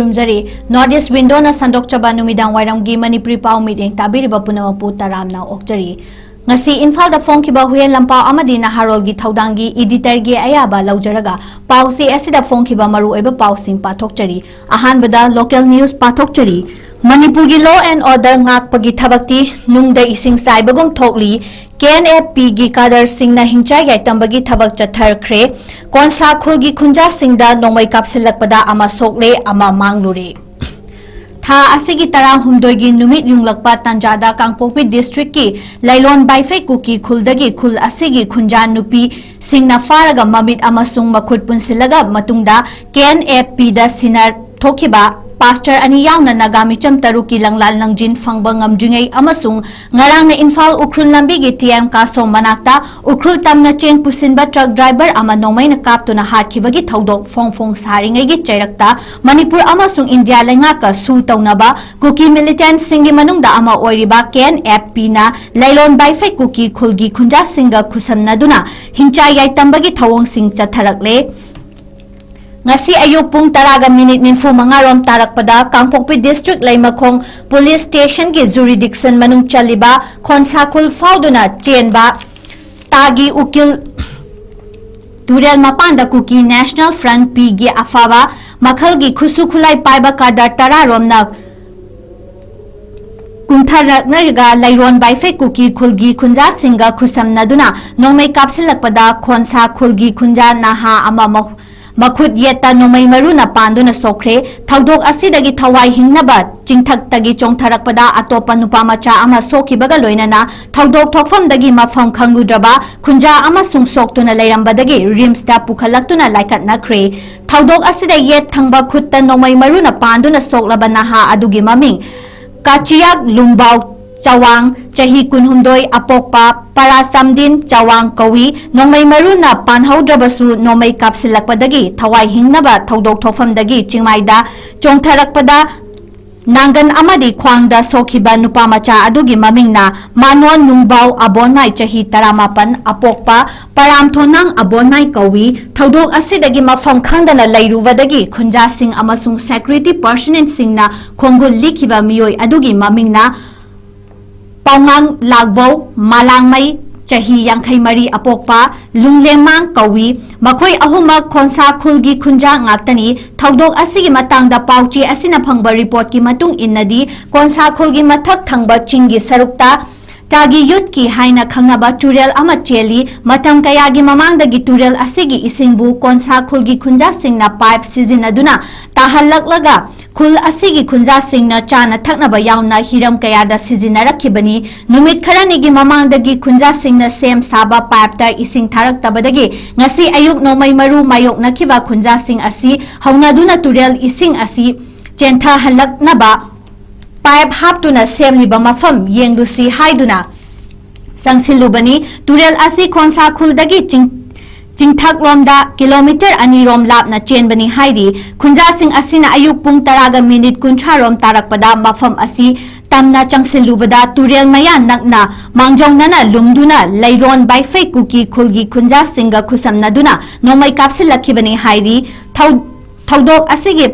खुरुमजरी north east window न संदोकचबा नुमिदांग वाइरमगी मणिपुरी पाउ meeting ताबिरिबा पुनमपु तरामना ओक्चरी ngasi infal da phongkiba huyen lampa amadi naharol gi thaudangi editor gi ayaba laujaraga pausi asida phongkiba maru eba pausing pathokchari ahanbada local news pathokchari manipur gi law and order ngakpagi thabakti nungda ising saibagum thokli KNFP gi kadar singna hingcha yaitambagi thabak chatharkhre konsa khulgi khunja singda nongmai kapsilakpada ama sokle ama manglure था असिगी तरह हुमदोगी नुमित युंगलकपा तंजादा Kangpokpi district की लाइलोन बाइफे cookie खुलदगी खुल असिगी खुंजान नुपी सिंगना फारगा ममित अमसुंग मखुद पुनसिलगा मतुंगदा KNFP दा सिनार थोखिबा pastor अनि यावना नागामी चम तरुकी लंगलाल लंगजिन फंगबा ngamjingei amasung ngarang na infal ukrul lambi gi TM kaso manakta ukrul tamna chen pusinba truck driver ama nomai na kaptuna hatkibagi thodok phong saringei gi chairakta manipur amasung india lenga ka su taunaba kuki militant singi manungda ama oiriba KNFP na lailon baifai kuki khulgi khunja singa khusamnaduna hingcha yai tambagi thawong sing chatharakle ngasi ayuk pung taraga minute ninfu mangarom tarakpada Kangpokpi district Laimakhong police station ki jurisdiction manung chaliba khonsakul fauduna chenba tagi ukil turel mapanda kuki national front p gi afawa makhal gi khusu khulai paiba kadar tararom na kumtharak naga lairon baifai kuki khulgi khunja singa khusam naduna nomai kapsilakpada khonsa khulgi khunja naha ama makhud yeta nomai maruna panduna sokre thaudok asidagi thawai hingnaba chingthak chongtharakpada atopa nupa macha ama sokibaga loinana thaudok thokfamdagi mafam khangludraba khunja ama sungsoktuna leirambadagi rimsta pukhalaktuna laikat nakre thaudok asida yet thangba khutta nomai maruna panduna soklaba naha adugi maming 𝐋𝐢𝐯𝐞 𝐍𝐞𝐰𝐬 chahi kunhumdoi apokpa parasamdin chawang kawi nongmai maruna panhaudrabasu nomai kapsilakpadagi thawai hingnaba thaudok thofamdagi chingmaida chongtharakpada nangan amadi khwangda sokhiba nupa macha adugi mamingna manon nungbau abonmai chahi 18 apokpa paramthonang abonmai kawi thaudok asidagi mafam khangdana lairuvadagi khunja sing amasung security personnel singna khongul likhiba miyoi adugi mamingna Paungang lagbau malangmai chahi yangkhai mari apokpa lunglemang kawi makhoi ahuma khonsa khulgi khunja ngaktani thaudok asigi matangda pauchi asina phangba report ki matung innadi khonsa khulgi mathak thangba chingi sarukta tagi youth ki haina khangaba turel ama cheli matam kayagi mamangdagi turel asigi isingbu khonsa khulgi khunja singna pipe sizinaduna tahalaklaga khul asigi khunja singna chana thaknaba yauna hiram kayada sizinarakhibani numit kharanigi mamangdagi khunja singna sem saba pipe ta ising tharaktabadagi ngasi ayuk nomai maru mayok nakhiba khunja sing asi haunaduna turel ising asi chentha halaknaba pipe haptuna semliba mafam yengdusi haiduna sangsilubani turel asi khonsa khuldagi chingthak romda kilometer ani rom lapna chenbani hairi khunja sing asina ayuk pung taraga minute kunthra rom tarakpada mafam asi tamna changsilubada turel maya nakna mangjongna lungduna lairon baifai kuki khulgi khunja singa khusamnaduna nomai kapsilakhibani hairi thaudok asige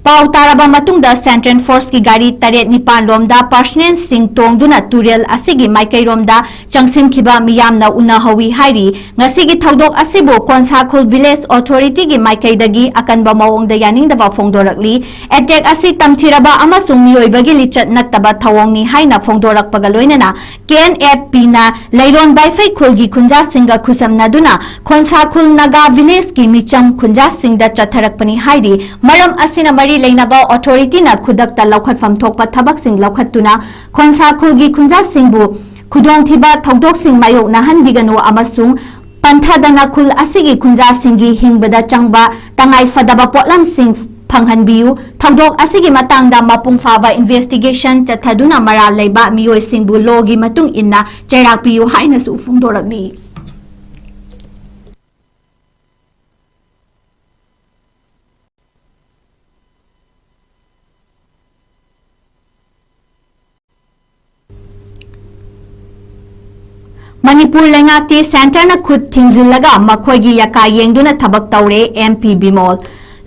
Pau taraba matungda Central Force ki gari taret nipan romda personnel sing tongduna turel asigi maikai romda changsim khiba miyamna unahawi hairi ngasigi thaudok asibu Konsakhul village authority gi maikai dagi akanba mawongda yaningda ba phongdorakli attack asi tamthiraba amasung miyoibagi lichat nattaba thawongni haina phongdorakpaga loinana KNFP na lairon baifai khulgi khunja singa khusamnaduna Konsakhul naga village ki micham khunja singda chatharakpani hairi maram asina Lainaba authority na khudakta laukhatfam thokpa thabak sing laukhattuna Konsakhul gi khunja singbu khudong thiba thaudok sing mayok nahan biganu amasung panthadana khul asigi khunja singi hingbada changba tangai fadaba potlam sing phanghanbiu thaudok asigi matangda mapung fawa investigation chathaduna mara leiba miyoi singbu logi matung inna chairakpiu haina su phungdorakni Manipur lengati center na khud thingzilaga makhoigi yaka yengduna thabak tawre MP Bimol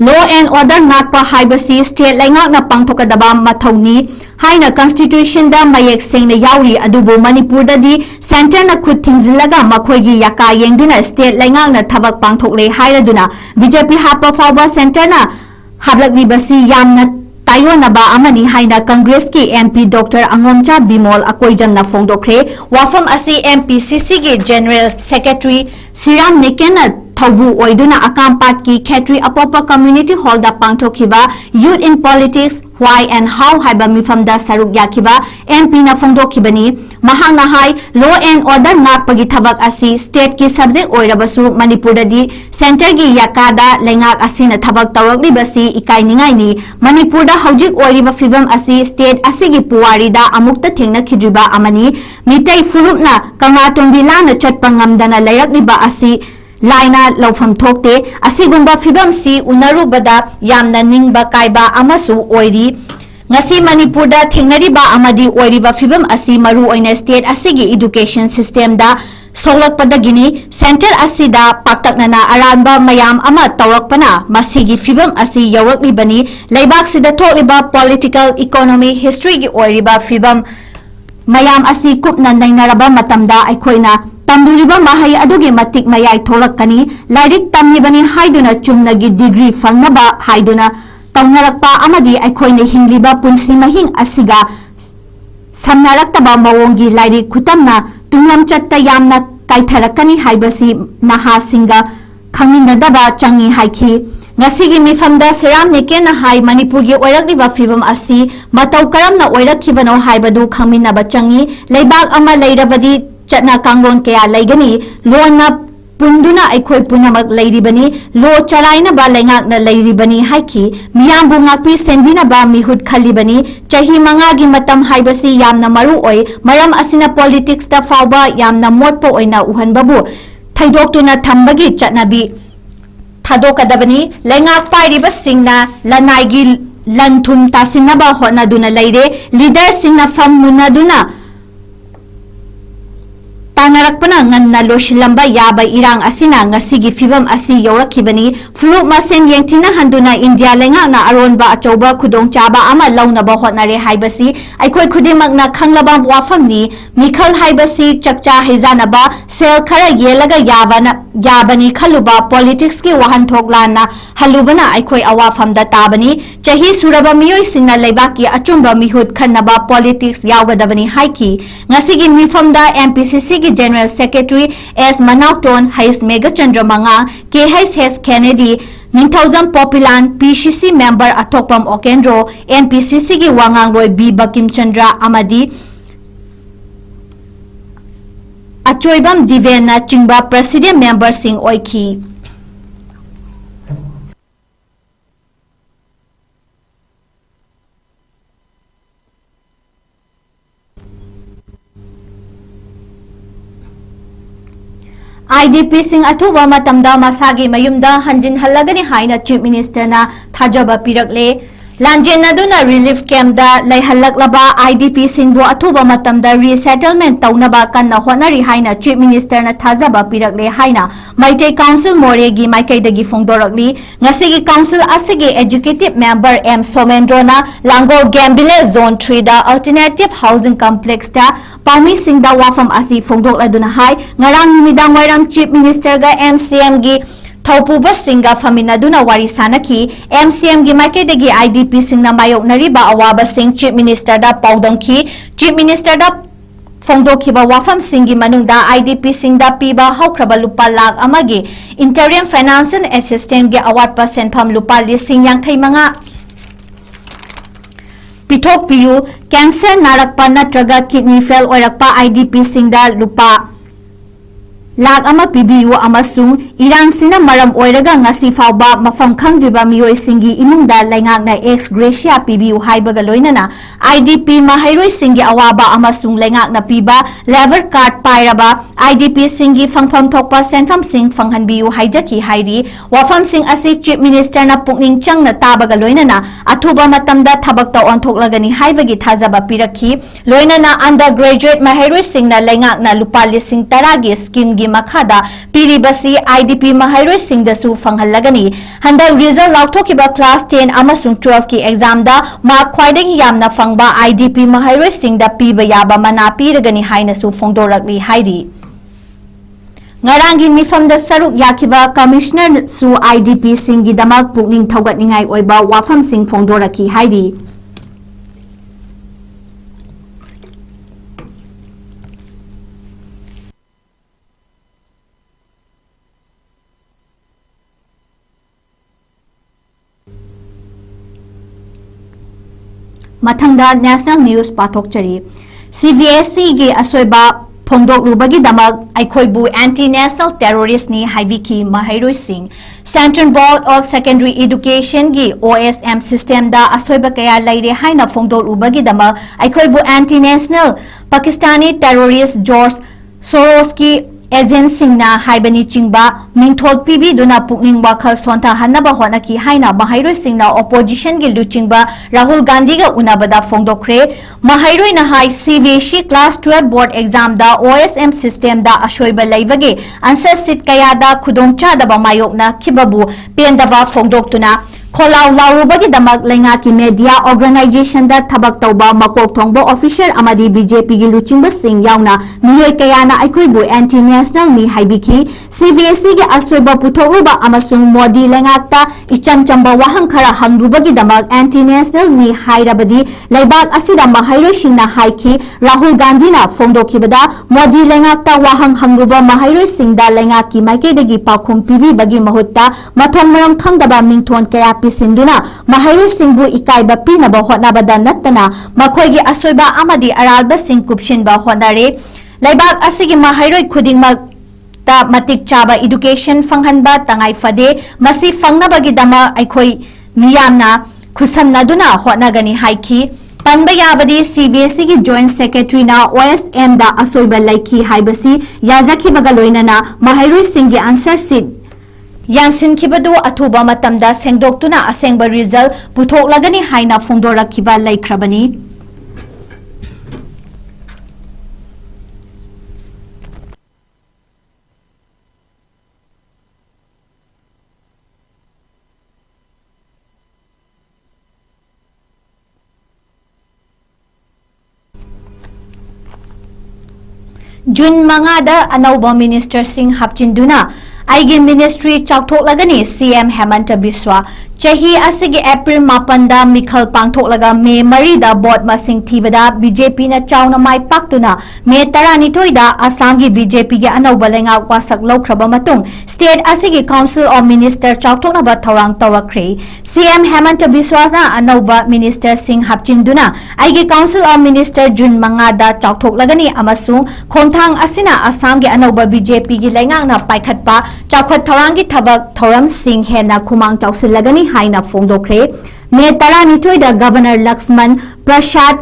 law and order ngakpa haibasi state laingakna pangthokadaba mathoni haina constitution da mayek sengna yauri adubu manipur da di center na khut thingzilaga makhoigi yaka yengduna state laingakna thabak pangthokle hairaduna BJP hapa fawba center na hablakbibasi yamna tayonaba amani haina congress ki MP Dr. 𝐋𝐢𝐯𝐞 𝐍𝐞𝐰𝐬 wafam wafam asi MPCC ki general secretary 𝗔𝐞𝐿 Thabu oiduna akampat ki Khetri apopa community hall da pangthokhiba youth in politics why and how haiba mifam da saruk yakhiba MP na phongdokhibani mahangna hai law and order ngakpagi thabak asi state ki subject oirabasu manipur da di center gi yakada lengak asina thabak tawraklibasi ikainingai ni manipur da haujik oiriba fibam asi state asigi puwari da amukta thengna khidriba amani mitai furupna kangatongbi lana chatpa ngamdana layakliba asi laina lawfam thokte asigumba fibam si unarubada yamna ningba kaiba amasu oiri ngasi manipur da thengnariba amadi oiriba fibam asi maru oina state asigi education system da solakpadagini center asida paktaknana aranba mayam ama tawrakpana masigi fibam asi yawraklibani laibak sida thokliba political economy history gi oiriba fibam mayam asi kupna nainaraba matamda aikhoina tamduriba mahai adugi matik mayai tholakani lairik tamnibani haiduna chumnagi degree fangnaba haiduna tawnarakpa amadi aikhoina hingliba punsi mahing asiga samnaraktaba mawongi lairik khutamna tunglam chatta yamna kaitharakani haibasi naha singa khangminadaba changi haiki ngasigi mifamda 𝗔𝐸𝐷𝐿 hai manipur gi oirakliba fibam asi matau karamna oirakhibano haibadu khangminaba changi leibak ama leirabadi chatna kanglon kaya laigani lona punduna aikhoi punamak leiribani lo charaina ba lengakna leiribani haiki miyambu ngakpi senbina ba mihut khalibani chahi manga gi matam haibasi yamna maru oi maram asina politics ta fawba yamna motpo oina uhanbabu thaidoktuna thambagi chatnabi thadokadabani lengak pairiba singna lanaigi lanthum tasinaba honaduna leire leader singna fam munaduna tanarakpana nganna loshilamba yaba irang asina ngasigi fibam asi yawrakhibani furu masen yengthina handuna India lengakna aronba achauba khudong chaba ama launaba hotnare haibasi aikhoi khudimakna khanglaba wafamni mikhal haibasi chakcha hezanaba sel khara yelaga yabani khaluba politics ki wahan thoklana halubana aikhoi awafamda tabani chahi suraba miyoi singna leibaki achumba mihut khanaba politics yawgadabani haiki ngasigi mifamda MPCC ki general secretary S Manauton Hais Megachandra Manga 𝐾𝐻 Kennedy Ningthauzam Populan PCC member Athokpam Okendro MPCC ki Wangangloi B Bakim Chandra amadi Achoibam Divena Chingba president member sing oiki IDP sing athuba matamda masagi mayumda hanjin halagani haina chief minister na thajaba pirakle lanjen naduna relief camp da laihalaklaba IDP singbu athuba matamda resettlement taunaba kanna honari haina chief minister na thajaba pirakle haina maitei council moregi maikaidagi phongdorakli ngasigi council asigi executive member M Somendro na Langol Gambile zone 3 da alternative housing complex da Pami Singda wafam asi phongdok laduna hai ngarang numidang wairam chief minister ga MCM gi thaupuba singa faminaduna wari sanaki MCM gi makedagi IDP singna mayok nariba awaba sing chief minister da paudangki chief minister da phongdokhiba wafam singi manungda IDP singda piba haukraba lupa lakh amagi interim financial assistant gi award pa senpham lupa lising yangthai manga Pithok piyu cancer narakpa natraga kidney fail oirakpa IDP singda lupa lakh ama pibiyu amasung irang sina maram oiraga ngasi fawba mafam khangdriba miyoi singi imungda laingakna ex gratia pibiyu haibaga loinana IDP mahairoi singi awaba amasung laingakna piba lever card pairaba IDP singi fangpham thokpa senpham sing fanghanbiyu haijaki hairi wafam sing asi chief minister na pukning changna tabaga loinana athuba matamda thabakta onthoklagani haibagi thajaba pirakhi loinana undergraduate mahairoi singna laingakna lupa lising 10 gi scheme gi की मखादा पीरिबसी IDP महाइरोई सिंगदसु फंगहल्लगनी हंदक result लाउथोकिबा class 10 अमसुंग 12 की exam दा mark ख्वाइदगी यामना फंगबा IDP महाइरोई सिंगदा पीबा याबा मना पीरगनी हाइनसु फोंदोरकली हाइरी Ngarangi mifamda saruk yakiba commissioner su IDP singi damak pukning thaugatningai oiba wafam sing phongdoraki hairi Mathangda National News pathokchari CVSC gi asoiba Phongdok rubagi damak aikhoibu anti-national terrorist ni haibiki mahairoi sing Central Board of Secondary Education gi OSM system da asoiba kaya laire haina phongdok rubagi damak aikhoibu anti-national Pakistani terrorist George Soros ki agent singna haibani chingba mingthol pibi duna pukning wakhal sonta hanaba honaki haina mahairoi singna opposition gi luchingba Rahul Gandhi ga unabada phongdokre mahairoi na hai CBSE class 12 board exam da OSM system da ashoiba laibage answer sheet kaya da khudongcha da ba mayokna khibabu pendaba phongdoktuna Kholau laubagi damak lenga ki media organization da thabak tauba makok thongbo official amadi BJP gi luchingba sing yauna miyoi kayana aikhoibu anti national ni haibiki CVSC gi asweba puthokruba amasung modi lengakta icham chamba wahang khara hangrubagi damak anti national ni hairabadi leibak asida mahairoi singna haiki Rahul Gandhi na phongdokibada modi lengakta wahang hangruba mahairoi singda lengaki maikedagi pakhum pibi bagi mahutta mathom maram khangdaba mingthon kaya Sinduna mahairoi singbu ikaiba pinaba hotnabada nattana makhoigi asoiba amadi aralba sing kupshinba honare laibak asigi mahairoi khudingmak ta matik chaba education fanghanba tangai fade masi fangnabagi dama aikhoi miyamna khusamnaduna hotnagani haiki Panba yabadi CBSE ki Joint Secretary na OSM da asoiba laiki haibasi yazaki bagaloinana mahairoi singi answer sheet Yansin kibadu atuba matamda sengdoktuna asengba result puthok lagani haina phongdora kiba laikhrabani June mangada anauba minister sing hapchinduna Aigi ministry chakthok lagani CM Hemanta Biswa Chahi asigi April mapanda mikhal pangthok laga May marida board masing thibada BJP na chawna mai paktuna May taranithoi da Assam gi BJP gi anauba lenga wasak laukraba matung state asigi council of minister chakthok na ba thorang tawakre CM Hemanta Biswa na anauba minister sing hapchinduna Aigi council of minister June mangada chakthok lagani amasung khonthang asina Assam gi anauba BJP gi lenga na paikhatpa Chakhat Tharangi Thabak Thoram Singh Hena Kumang Chausilagani Haina Phongdokre Me Taranithoi da Governor Laxman Prasad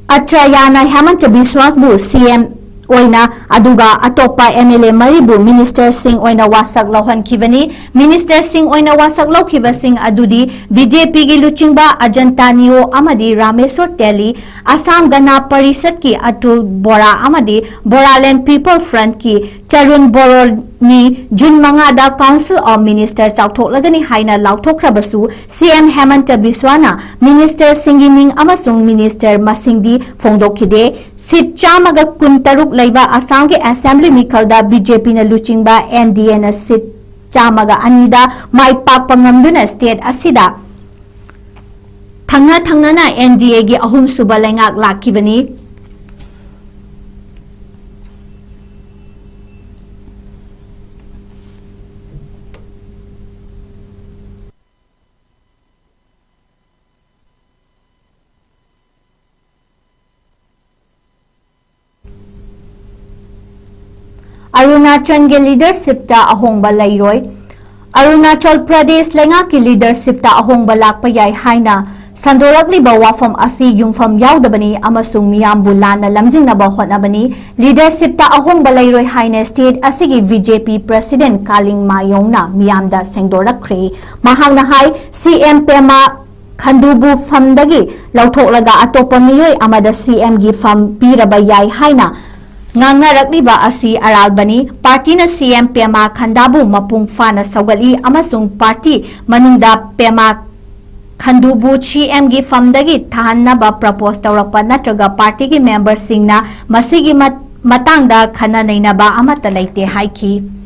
Atrayana Hemanta Biswas bu CM oina aduga atopa MLA maribu Minister Singh oina wasak lauhan kivani Minister Singh oina wasak lau kiva Singh adudi BJP gi luchingba Ajantaniyo amadi Rameswar Teli Assam Gana Parisad ki Atul Bora amadi Boraland People Front ki Charun Borol ni Jun mangada Council of Minister chauthok lagani haina lauthok rabasu CM Hemanta Biswana Minister Singiming amasung Minister Masingdi Phongdokhide sit chamaga kuntaruk laiba Assam ke Assembly mikhalda BJP na luchingba NDA na sit chamaga anida mai pak pangamduna state asida thangna na NDA gi ahum suba lengak lakivani Arunachal के leadership ta ahongba lairoi Arunachal Pradesh lenga ki leadership ta ahongba lakpa yai haina sandorakli ba wafam asi yungfam yaudabani amasung miyambu lana lamjingna ba hotnabani leadership ta ahongba lairoi haina state asigi BJP president Kaling Mayongna miyamda sengdorakre mahangna hai CM Pema Khandubu famdagi lauthok laga atopa miyoi amada CM gi fam piraba yai haina ngangnarakliba asi aralbani party na CM Pema Khandabu mapung fana saugali amasung party manungda Pema Khandubu CM gi famdagi thahanaba propose tawrakpa natraga party gi members singna masigi matangda khana nainaba amata laite haiki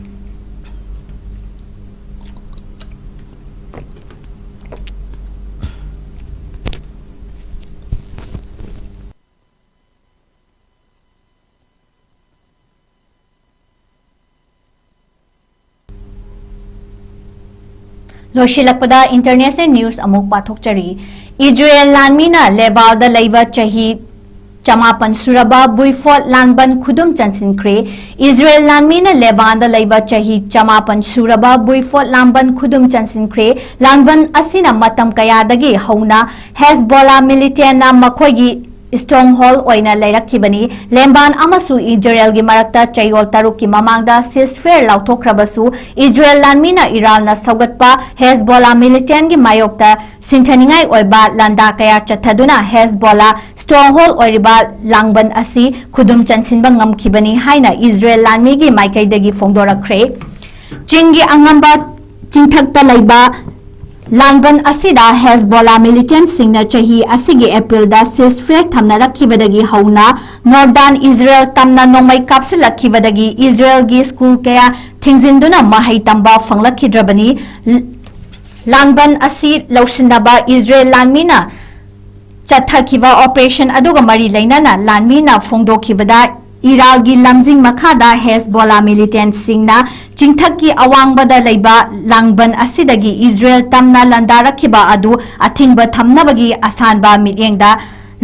लोशिलकपदा international news अमुक पाथोकचरी Israel लानमीना लेवालदा लैवा चही चमापन सुरबा बुइफोट लानबन खुदुम चंसिनख्रे Israel लानमीना लेवालदा लैवा चही चमापन सुरबा बुइफोट लानबन खुदुम चंसिनख्रे लानबन असिना मतम कयादगी हौना Hezbollah मिलिटेंटना मखोगी stronghold ओइना लेरखिबनी लेम्बान अमसु Israel गी मरक्ता चयोल तारुक की ममांगदा सीजफायर लाउथोख्रबसु इजराइल लानमीना इरानना सौगतपा हेजबोला मिलिटेंट गी मायोक्ता सिंथनिंगाई ओइबा लंदा कया चथदुना हेजबोला स्ट्रॉन्गहोल्ड ओइरिबा लांगबन असि खुदुम चनसिनबा ngamkhibani haina इजराइल लानमी गी माइकैदगी फोंदोरखरे चिंगी अंगंबा चिंथक्ता लैबा लांगबन असिदा हेजबोला मिलिटेंट सिंगना चही असिगी अप्रैल दा सीजफायर थमना रखिबदगी हौना नॉर्दर्न इजराइल तमना नोंमै कापसिलखिबदगी इजराइल गी स्कूल कया थिंजिंदुना महै तंबा फंगलखिद्रबनी लांगबन असि लौसिनबा इजराइल लानमीना चथखिबा ऑपरेशन अदुगा मरी लैनाना लानमीना फोंदोखिबदा इराकी लमजिंग मखादा हेजबोला मिलिटेंट सिंगना चिंथक की अवांगबदा लैबा लांगबन असिदगी इजराइल तमना लंदारखिबा अदु अथिंगबा थमनबगी असानबा मियेंगदा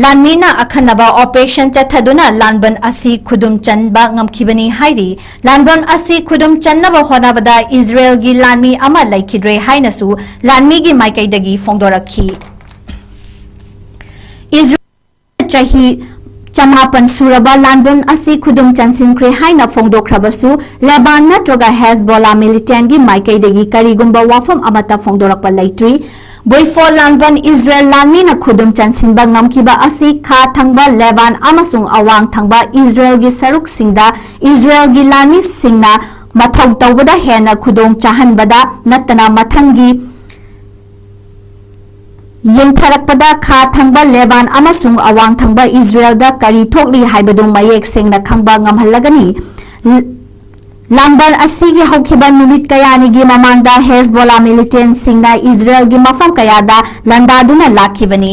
लानमीना अखनबा ऑपरेशन चथदुना लानबन असि खुदुम चनबा ngamkhibani हाइरी लानबन असि खुदुम चन्नबा होनाबदा इजराइल गी लानमी अमा लैखिद्रे हाइनसु लानमी गी माइकैदगी फोंदोरखी इजराइल चही चमापन सुरबा लानबन असि खुदुम चनसिनख्रे हाइना फोंदोख्रबसु लेबान नत्रगा हेजबोला मिलिटेंट गी माइकैदगी करिगुंबा वाफम अमता फोंदोरकपा लैट्री बोइफो लानबन इजराइल लानमीना खुदुम चनसिनबा ngamkiba asi खा थंगबा लेबान अमसुंग अवांग थंगबा इजराइल गी सरुक सिंगदा इजराइल गी लानमी सिंगना मथौ तौबदा हेना खुदोंग चाहनबदा नतना मथंगी येंथरकपदा खा थंगबा लेबान अमसुंग अवांग थंगबा इजराइल दा करी थोकली हाइबदु मयेक सेंगना खंगबा ngamhallagani लांगबन असिगी हौखिबा नुमित कयानिगी ममांगदा हेजबोला मिलिटेंट सिंगना इजराइल गी मफम कयादा लंदादुना लाखिबनी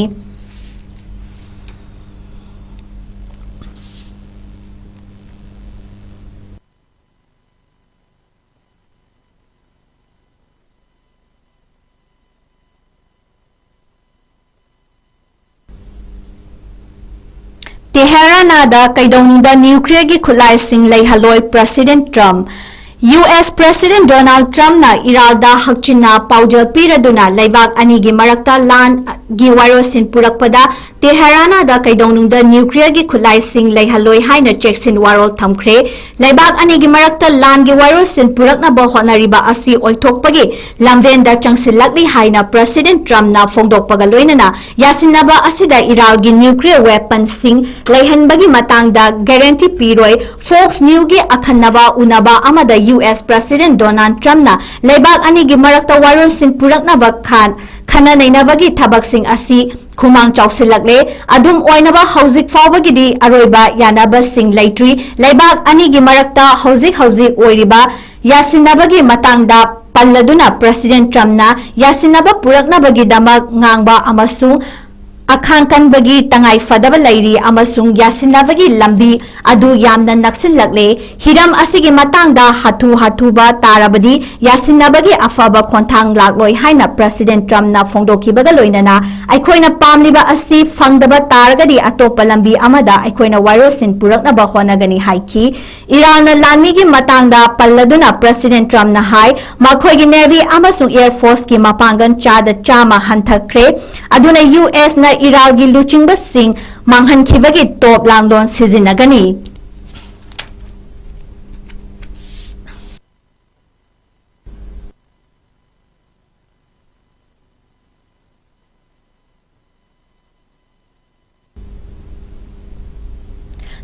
तेहरानादा कैदौनुदा न्यूक्लियर की खुलाई सिंह लैहलोय president Trump US President Donald Trump na iralda hakchina paujal piraduna laibak ani gi marakta lan gi warosin purakpada Teherana da kaidonungda nuclear gi khulai sing leihaloi haina cheksin warol thamkhre laibak ani gi marakta lan gi warosin purakna ba honariba asi oithokpagi lamvenda changsilakli haina President Trump na fongdokpaga loinana yasinaba asida iral gi nuclear weapon sing leihanbagi matangda guarantee piroi Fox News gi akhanaba unaba amada US President Donald Trump na laibak ani gi marakta warol sing purakna ba khana nainabagi thabak sing asi khumang chausilakle adum oinaba hauzik fawbagidi aroiba yanaba sing laitri laibak ani gi marakta hauzik oiriba yasinabagi matangda palladuna President Trump na yasinaba puraknabagi damak ngangba amasu अखांकन बगी तंगाई फदब Larry अमसुंग यासिनबगी लंबी अदु यामना नक्सिलकले Hiram असिगी मतंगदा हाथुबा तारबदी यासिनबगी अफब खोंथांग लाक्लोय हाइना president Trump ना फोंदोखिबगा लोइनना अखोइना पामलिबा असि फंगदबा तारगदी अतोप लंबी अमदा अखोइना वायरोसिन पुरकनबा होनगनी हाइखी इरान लानमीगी मतंगदा पल्लदुना प्रेसिडेंट ट्रम्प ना हाइ मखोइगी नेवी अमसुंग एयर फोर्स की मपांगन चामा हंथखरे अदुना US ना इराकी लुचिंग सिंह मांगहनखिबगी टॉप लांगलोन सिजिनगनी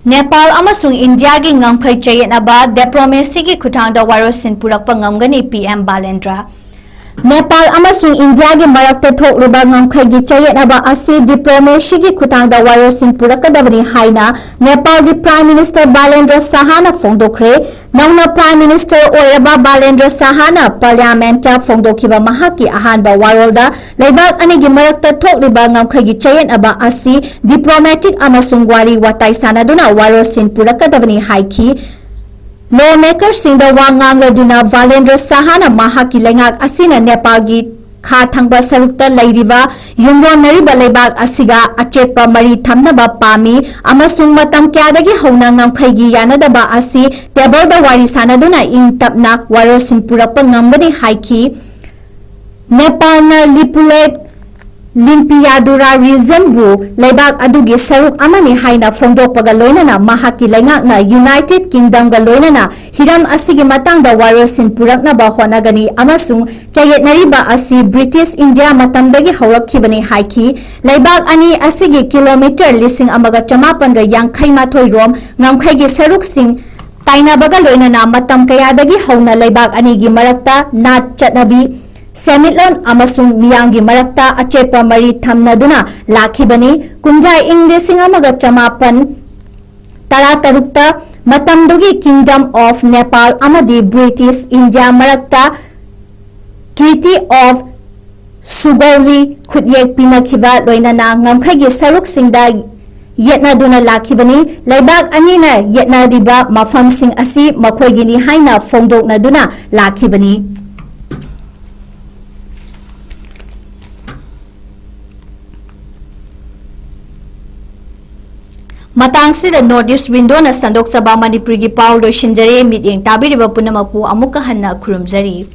Nepal amasung India gi ngamkhai chayetnaba diplomacy gi khutangda warosin purakpa ngamgani PM Balendra. Nepal amasung India gi marakta thokliba ngamkhai gi chayetnaba asi diplomacy gi khutangda warosin purakadabani haina Nepal gi Prime Minister Balendra Sahana phongdokre. Nauna Prime Minister oiraba Balendra Sahana Parliament ta phongdokhiba mahaki ahanba warolda leibak ani gi marakta thokliba ngamkhai gi chayetnaba asi diplomatic amasung wari watai sanaduna warosin purakadabani haiki. Lawmakers sing the wangang laduna Balendra Sahana mahaki lengak asina Nepal gi kha thangba sarukta lairiba yungwa nariba leibak asiga achepa mari thamnaba pami amasung matam kyadagi hona ngamkhai gi yanadaba asi table da wari sanaduna ing tapna warosin purapa ngambani haiki. Nepal na lipulet Limpiadura region bu leibak adugi saruk amani haina phongdokpaga loinana mahaki lengakna United Kingdom ga loinana hiram asigi matangda warosin puraknaba honagani amasung chayetnariba asi British India matamdagi hawrakhibani haiki. Leibak ani asigi kilometer lising amaga chamapan ga yangkhai mathoi rom ngamkhai gi saruk sing tainabaga loinana matam kayadagi hauna leibak ani gi marakta nat chatnabi Semitlon amasung miyangi marakta achepa mari thamnaduna lakhibani kunjai English amaga chamapan taratarukta matamdugi Kingdom of Nepal amadi British India marakta Treaty of Sugauli khutyek pinakhiba loinana ngamkhai gi saruk singda yetnaduna lakhibani leibak anina yetnadiba mafam sing asi makhoi gini haina phongdoknaduna lakhibani. Matang sida Northeast Window na sandok saba Manipur gi pau loishinjare mityeng tabiriba punamapu amuka hanna khurumjari.